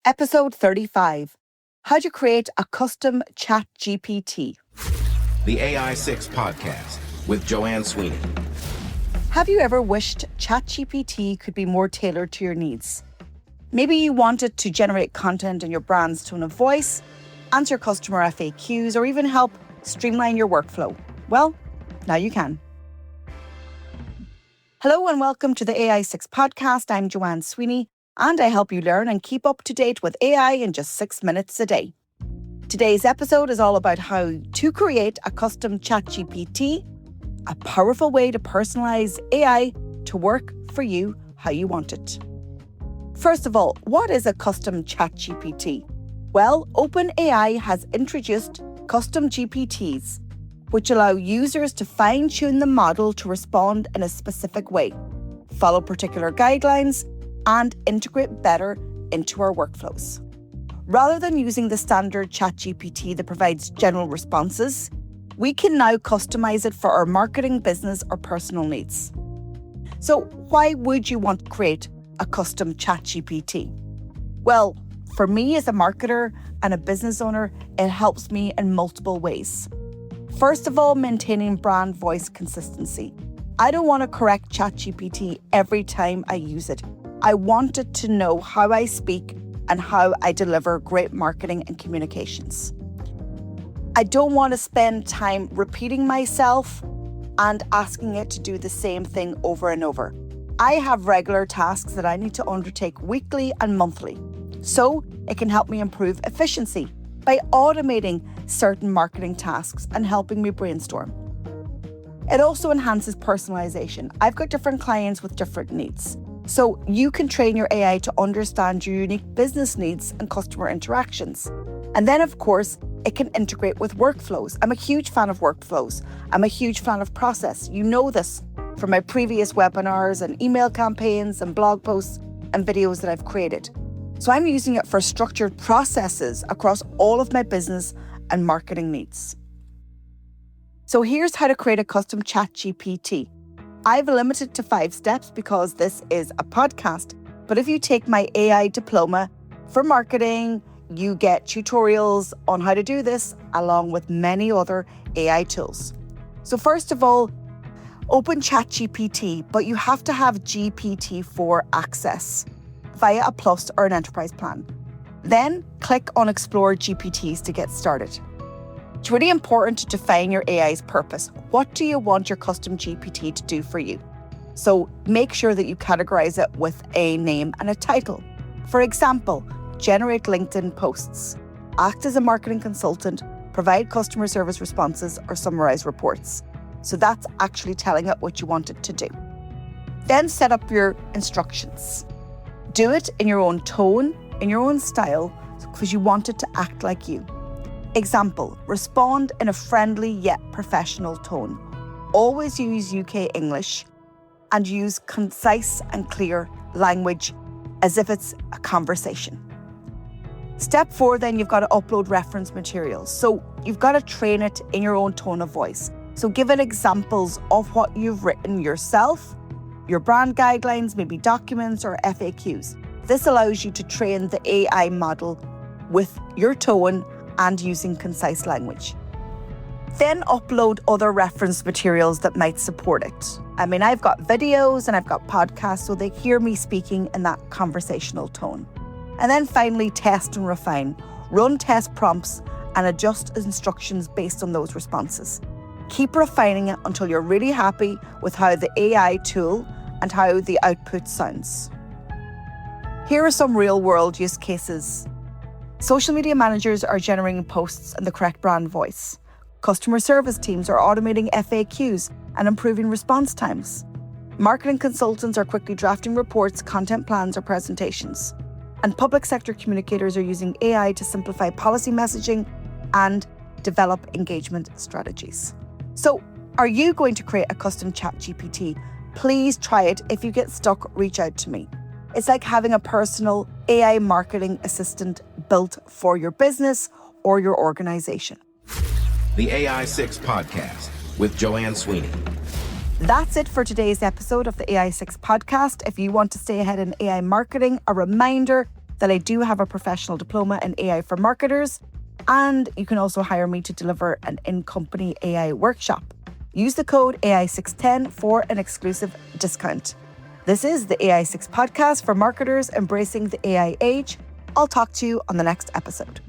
Episode 35, How to Create a Custom ChatGPT. The AI6 Podcast with Joanne Sweeney. Have you ever wished ChatGPT could be more tailored to your needs? Maybe you want it to generate content in your brand's tone of voice, answer customer FAQs, or even help streamline your workflow. Well, now you can. Hello and welcome to the AI6 Podcast. I'm Joanne Sweeney, and I help you learn and keep up to date with AI in just 6 minutes a day. Today's episode is all about how to create a custom ChatGPT, a powerful way to personalize AI to work for you how you want it. First of all, what is a custom ChatGPT? Well, OpenAI has introduced custom GPTs, which allow users to fine-tune the model to respond in a specific way, follow particular guidelines, and integrate better into our workflows. Rather than using the standard ChatGPT that provides general responses, we can now customize it for our marketing, business, or personal needs. So why would you want to create a custom ChatGPT? Well, for me as a marketer and a business owner, it helps me in multiple ways. First of all, maintaining brand voice consistency. I don't want to correct ChatGPT every time I use it. I want it to know how I speak and how I deliver great marketing and communications. I don't want to spend time repeating myself and asking it to do the same thing over and over. I have regular tasks that I need to undertake weekly and monthly, so it can help me improve efficiency by automating certain marketing tasks and helping me brainstorm. It also enhances personalization. I've got different clients with different needs, so you can train your AI to understand your unique business needs and customer interactions. And then, of course, it can integrate with workflows. I'm a huge fan of workflows. I'm a huge fan of process. You know this from my previous webinars and email campaigns and blog posts and videos that I've created. So I'm using it for structured processes across all of my business and marketing needs. So here's how to create a custom ChatGPT. I've limited to 5 steps because this is a podcast. But if you take my AI diploma for marketing, you get tutorials on how to do this along with many other AI tools. So first of all, open ChatGPT, but you have to have GPT-4 access via a Plus or an Enterprise plan. Then click on Explore GPTs to get started. It's really important to define your AI's purpose. What do you want your custom GPT to do for you? So make sure that you categorize it with a name and a title. For example, generate LinkedIn posts, act as a marketing consultant, provide customer service responses, or summarize reports. So that's actually telling it what you want it to do. Then set up your instructions. Do it in your own tone, in your own style, because you want it to act like you. Example, respond in a friendly yet professional tone. Always use UK English and use concise and clear language as if it's a conversation. Step 4, then you've got to upload reference materials. So you've got to train it in your own tone of voice. So give it examples of what you've written yourself, your brand guidelines, maybe documents or FAQs. This allows you to train the AI model with your tone and using concise language. Then upload other reference materials that might support it. I've got videos and I've got podcasts, so they hear me speaking in that conversational tone. And then finally, test and refine. Run test prompts and adjust instructions based on those responses. Keep refining it until you're really happy with how the AI tool and how the output sounds. Here are some real-world use cases. Social media managers are generating posts in the correct brand voice. Customer service teams are automating FAQs and improving response times. Marketing consultants are quickly drafting reports, content plans, or presentations. And public sector communicators are using AI to simplify policy messaging and develop engagement strategies. So, are you going to create a custom ChatGPT? Please try it. If you get stuck, reach out to me. It's like having a personal AI marketing assistant built for your business or your organization. The AI6 Podcast with Joanne Sweeney. That's it for today's episode of the AI6 Podcast. If you want to stay ahead in AI marketing, a reminder that I do have a professional diploma in AI for marketers, and you can also hire me to deliver an in-company AI workshop. Use the code AI610 for an exclusive discount. This is the AI6 podcast for marketers embracing the AI age. I'll talk to you on the next episode.